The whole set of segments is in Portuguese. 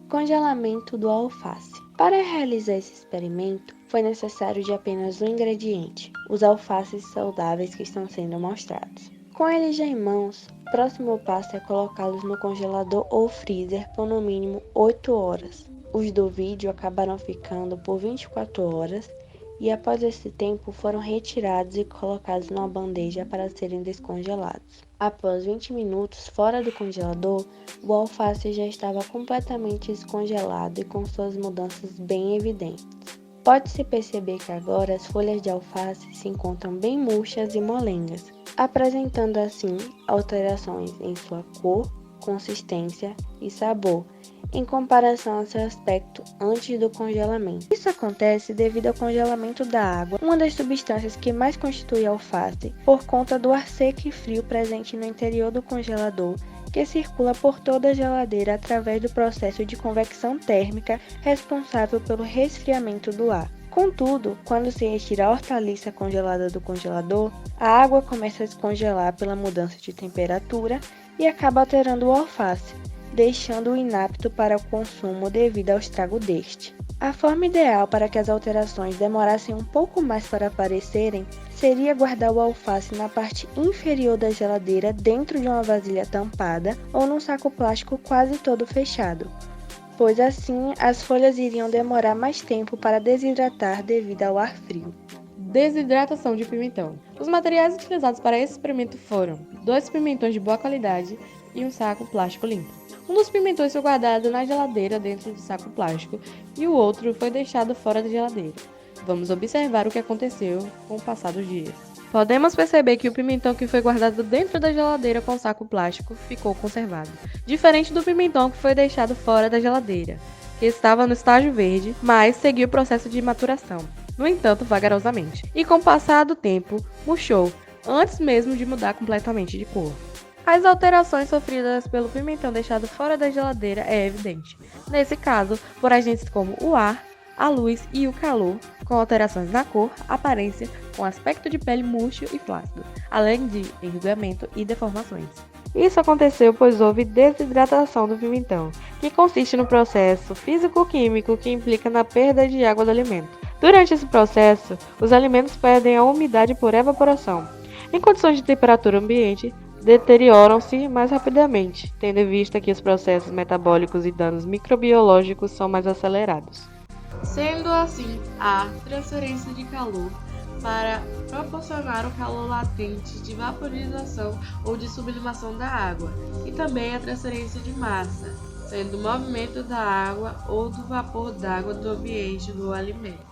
Congelamento do alface. Para realizar esse experimento, foi necessário de apenas um ingrediente, os alfaces saudáveis que estão sendo mostrados. Com eles já em mãos, o próximo passo é colocá-los no congelador ou freezer por no mínimo 8 horas. Os do vídeo acabaram ficando por 24 horas e após esse tempo foram retirados e colocados numa bandeja para serem descongelados. Após 20 minutos fora do congelador, o alface já estava completamente descongelado e com suas mudanças bem evidentes. Pode-se perceber que agora as folhas de alface se encontram bem murchas e molengas, apresentando assim alterações em sua cor, consistência e sabor, em comparação ao seu aspecto antes do congelamento. Isso acontece devido ao congelamento da água, uma das substâncias que mais constitui a alface, por conta do ar seco e frio presente no interior do congelador, que circula por toda a geladeira através do processo de convecção térmica responsável pelo resfriamento do ar. Contudo, quando se retira a hortaliça congelada do congelador, a água começa a descongelar pela mudança de temperatura e acaba alterando o alface, deixando-o inapto para o consumo devido ao estrago deste. A forma ideal para que as alterações demorassem um pouco mais para aparecerem seria guardar o alface na parte inferior da geladeira dentro de uma vasilha tampada ou num saco plástico quase todo fechado, pois assim as folhas iriam demorar mais tempo para desidratar devido ao ar frio. Desidratação de pimentão. Os materiais utilizados para esse experimento foram 2 pimentões de boa qualidade e um saco plástico limpo. Um dos pimentões foi guardado na geladeira dentro do saco plástico e o outro foi deixado fora da geladeira. Vamos observar o que aconteceu com o passar dos dias. Podemos perceber que o pimentão que foi guardado dentro da geladeira com o saco plástico ficou conservado, diferente do pimentão que foi deixado fora da geladeira, que estava no estágio verde, mas seguiu o processo de maturação, no entanto vagarosamente, e com o passar do tempo murchou, antes mesmo de mudar completamente de cor. As alterações sofridas pelo pimentão deixado fora da geladeira é evidente, nesse caso, por agentes como o ar, a luz e o calor, com alterações na cor, aparência, com aspecto de pele murcho e flácido, além de enrugamento e deformações. Isso aconteceu pois houve desidratação do pimentão, que consiste no processo físico-químico que implica na perda de água do alimento. Durante esse processo, os alimentos perdem a umidade por evaporação. Em condições de temperatura ambiente, deterioram-se mais rapidamente, tendo em vista que os processos metabólicos e danos microbiológicos são mais acelerados. Sendo assim, a transferência de calor para proporcionar o calor latente de vaporização ou de sublimação da água, e também a transferência de massa, sendo o movimento da água ou do vapor d'água do ambiente do alimento.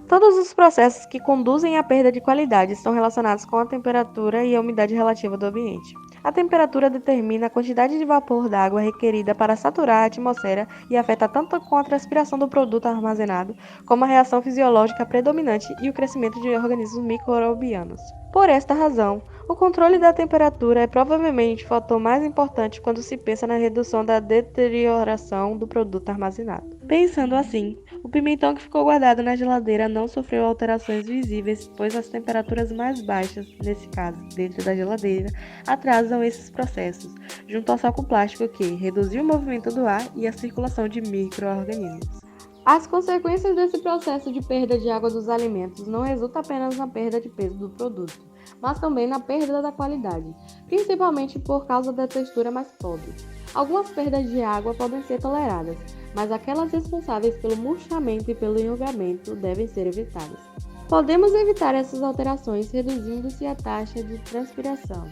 Todos os processos que conduzem à perda de qualidade estão relacionados com a temperatura e a umidade relativa do ambiente. A temperatura determina a quantidade de vapor d'água requerida para saturar a atmosfera e afeta tanto com a transpiração do produto armazenado, como a reação fisiológica predominante e o crescimento de organismos microbianos. Por esta razão, o controle da temperatura é provavelmente o fator mais importante quando se pensa na redução da deterioração do produto armazenado. Pensando assim, o pimentão que ficou guardado na geladeira não sofreu alterações visíveis, pois as temperaturas mais baixas, nesse caso dentro da geladeira, atrasam esses processos, junto ao saco plástico que reduziu o movimento do ar e a circulação de micro-organismos. As consequências desse processo de perda de água dos alimentos não resultam apenas na perda de peso do produto, mas também na perda da qualidade, principalmente por causa da textura mais pobre. Algumas perdas de água podem ser toleradas, mas aquelas responsáveis pelo murchamento e pelo enrugamento devem ser evitadas. Podemos evitar essas alterações reduzindo-se a taxa de transpiração.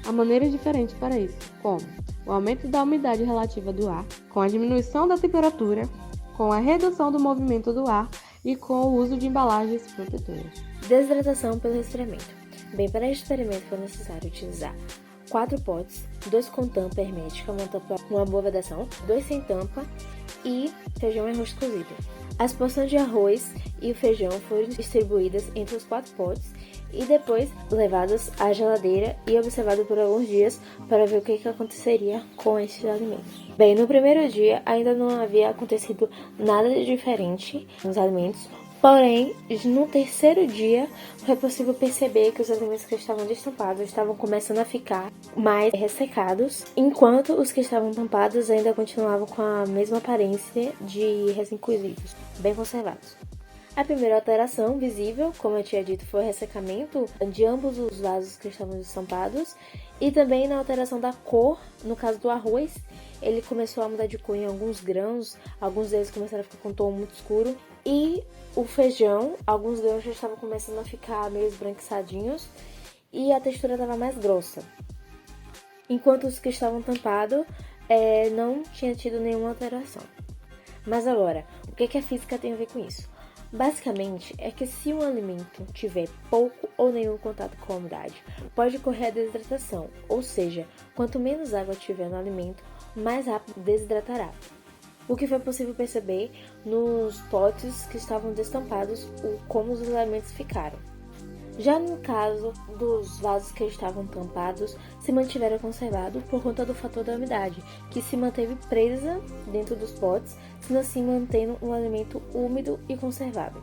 Há maneiras diferentes para isso, como o aumento da umidade relativa do ar, com a diminuição da temperatura, com a redução do movimento do ar e com o uso de embalagens protetoras. Desidratação pelo resfriamento. Bem, para este experimento foi necessário utilizar 4 potes, 2 com tampa hermética, uma boa vedação, 2 sem tampa e feijão e arroz cozido. As porções de arroz e o feijão foram distribuídas entre os 4 potes e depois levadas à geladeira e observado por alguns dias para ver o que aconteceria com esses alimentos. Bem, no primeiro dia ainda não havia acontecido nada de diferente nos alimentos, Porém, no terceiro dia, foi possível perceber que os alimentos que estavam destampados estavam começando a ficar mais ressecados, enquanto os que estavam tampados ainda continuavam com a mesma aparência de recém-cozidos, bem conservados. A primeira alteração visível, como eu tinha dito, foi o ressecamento de ambos os vasos que estavam destampados e também na alteração da cor. No caso do arroz, ele começou a mudar de cor em alguns grãos, alguns deles começaram a ficar com um tom muito escuro, e o feijão, alguns grãos já estavam começando a ficar meio esbranquiçadinhos e a textura estava mais grossa. Enquanto os que estavam tampados não tinha tido nenhuma alteração. Mas agora, o que a física tem a ver com isso? Basicamente, é que se um alimento tiver pouco ou nenhum contato com a umidade, pode ocorrer a desidratação, ou seja, quanto menos água tiver no alimento, mais rápido desidratará. O que foi possível perceber nos potes que estavam destampados, como os alimentos ficaram. Já no caso dos vasos que estavam tampados, se mantiveram conservados por conta do fator da umidade, que se manteve presa dentro dos potes, sendo assim mantendo um alimento úmido e conservável.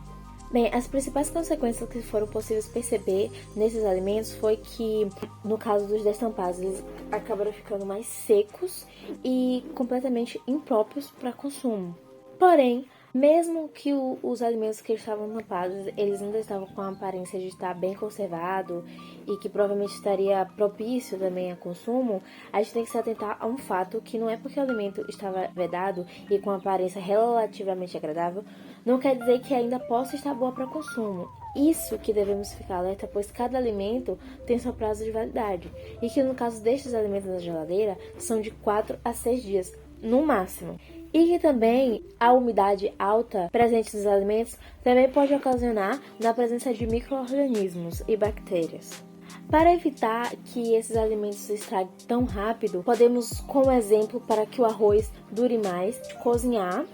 Bem, as principais consequências que foram possíveis perceber nesses alimentos foi que, no caso dos destampados, eles acabaram ficando mais secos e completamente impróprios para consumo. Porém, mesmo que os alimentos que estavam tampados, eles ainda estavam com a aparência de estar bem conservado e que provavelmente estaria propício também a consumo, a gente tem que se atentar a um fato que não é porque o alimento estava vedado e com aparência relativamente agradável, não quer dizer que ainda possa estar boa para consumo. Isso que devemos ficar alerta, pois cada alimento tem seu prazo de validade e que no caso destes alimentos na geladeira são de 4 a 6 dias, no máximo. E que também a umidade alta presente nos alimentos também pode ocasionar na presença de micro-organismos e bactérias. Para evitar que esses alimentos se estraguem tão rápido, podemos, como exemplo, para que o arroz dure mais, cozinhar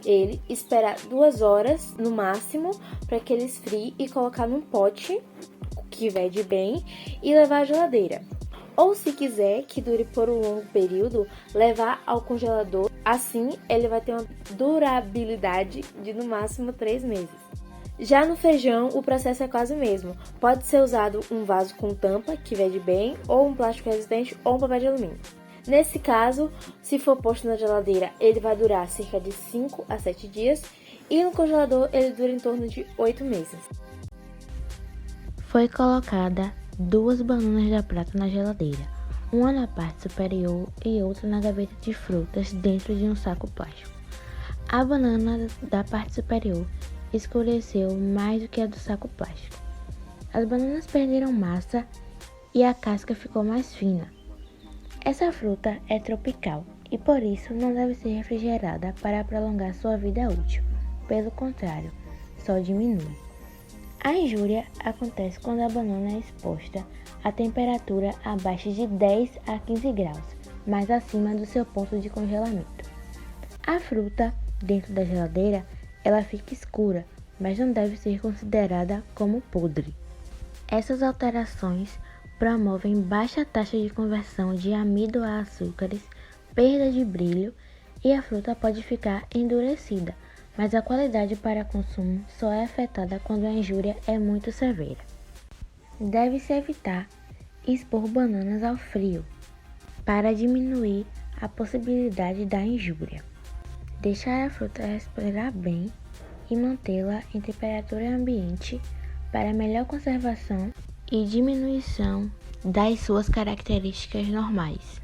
ele, esperar 2 horas no máximo para que ele esfrie e colocar num pote que vede bem e levar à geladeira. Ou se quiser que dure por um longo período, levar ao congelador. Assim, ele vai ter uma durabilidade de no máximo 3 meses. Já no feijão, o processo é quase o mesmo. Pode ser usado um vaso com tampa, que vede bem, ou um plástico resistente, ou um papel de alumínio. Nesse caso, se for posto na geladeira, ele vai durar cerca de 5 a 7 dias, e no congelador ele dura em torno de 8 meses. Foi colocada 2 bananas da prata na geladeira, uma na parte superior e outra na gaveta de frutas dentro de um saco plástico. A banana da parte superior escureceu mais do que a do saco plástico. As bananas perderam massa e a casca ficou mais fina. Essa fruta é tropical e por isso não deve ser refrigerada para prolongar sua vida útil. Pelo contrário, só diminui. A injúria acontece quando a banana é exposta a temperatura abaixo de 10 a 15 graus, mais acima do seu ponto de congelamento. A fruta, dentro da geladeira, ela fica escura, mas não deve ser considerada como podre. Essas alterações promovem baixa taxa de conversão de amido a açúcares, perda de brilho e a fruta pode ficar endurecida, mas a qualidade para consumo só é afetada quando a injúria é muito severa. Deve-se evitar expor bananas ao frio para diminuir a possibilidade da injúria. Deixar a fruta respirar bem e mantê-la em temperatura ambiente para melhor conservação e diminuição das suas características normais.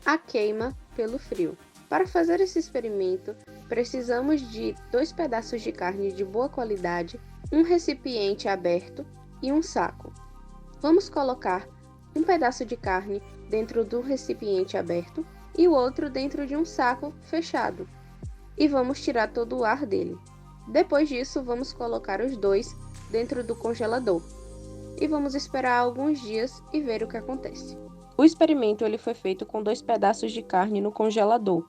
A queima pelo frio. Para fazer esse experimento, precisamos de 2 pedaços de carne de boa qualidade, um recipiente aberto e um saco. Vamos colocar um pedaço de carne dentro do recipiente aberto e o outro dentro de um saco fechado. E vamos tirar todo o ar dele. Depois disso, vamos colocar os 2 dentro do congelador. E vamos esperar alguns dias e ver o que acontece. O experimento ele foi feito com 2 pedaços de carne no congelador,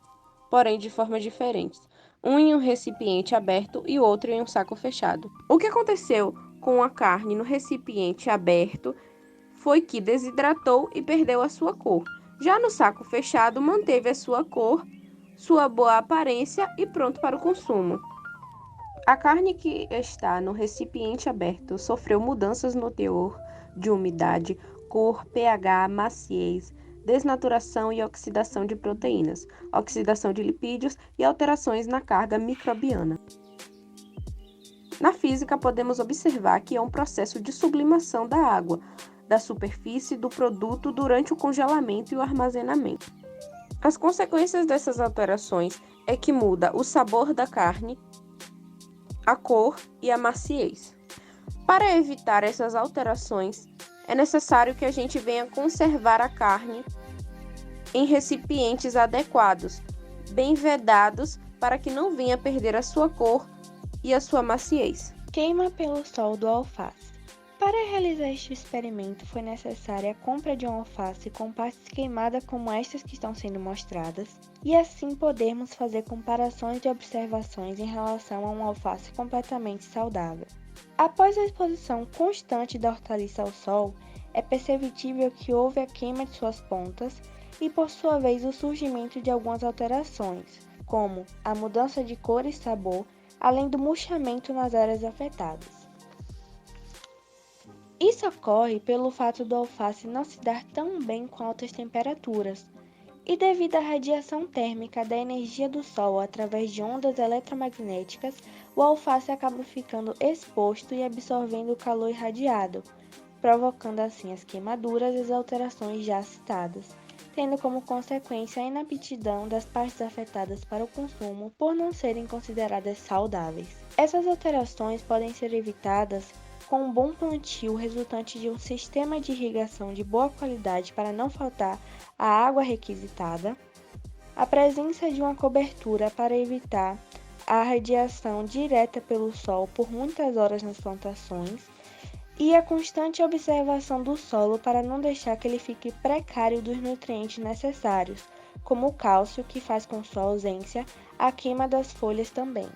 porém de formas diferentes. Um em um recipiente aberto e outro em um saco fechado. O que aconteceu com a carne no recipiente aberto foi que desidratou e perdeu a sua cor. Já no saco fechado, manteve a sua cor, sua boa aparência e pronto para o consumo. A carne que está no recipiente aberto sofreu mudanças no teor de umidade, cor, pH, maciez, desnaturação e oxidação de proteínas, oxidação de lipídios e alterações na carga microbiana. Na física, podemos observar que é um processo de sublimação da água, da superfície do produto durante o congelamento e o armazenamento. As consequências dessas alterações é que muda o sabor da carne, a cor e a maciez. Para evitar essas alterações, é necessário que a gente venha conservar a carne em recipientes adequados, bem vedados, para que não venha perder a sua cor e a sua maciez. Queima pelo sol do alface. Para realizar este experimento foi necessária a compra de um alface com partes queimadas como estas que estão sendo mostradas, e assim podermos fazer comparações e observações em relação a um alface completamente saudável. Após a exposição constante da hortaliça ao sol, é perceptível que houve a queima de suas pontas e, por sua vez, o surgimento de algumas alterações, como a mudança de cor e sabor, além do murchamento nas áreas afetadas. Isso ocorre pelo fato do alface não se dar tão bem com altas temperaturas, e devido à radiação térmica da energia do Sol através de ondas eletromagnéticas, o alface acaba ficando exposto e absorvendo o calor irradiado, provocando assim as queimaduras e as alterações já citadas, tendo como consequência a inaptidão das partes afetadas para o consumo por não serem consideradas saudáveis. Essas alterações podem ser evitadas com um bom plantio resultante de um sistema de irrigação de boa qualidade para não faltar a água requisitada, a presença de uma cobertura para evitar a radiação direta pelo sol por muitas horas nas plantações e a constante observação do solo para não deixar que ele fique precário dos nutrientes necessários, como o cálcio, que faz com sua ausência a queima das folhas também.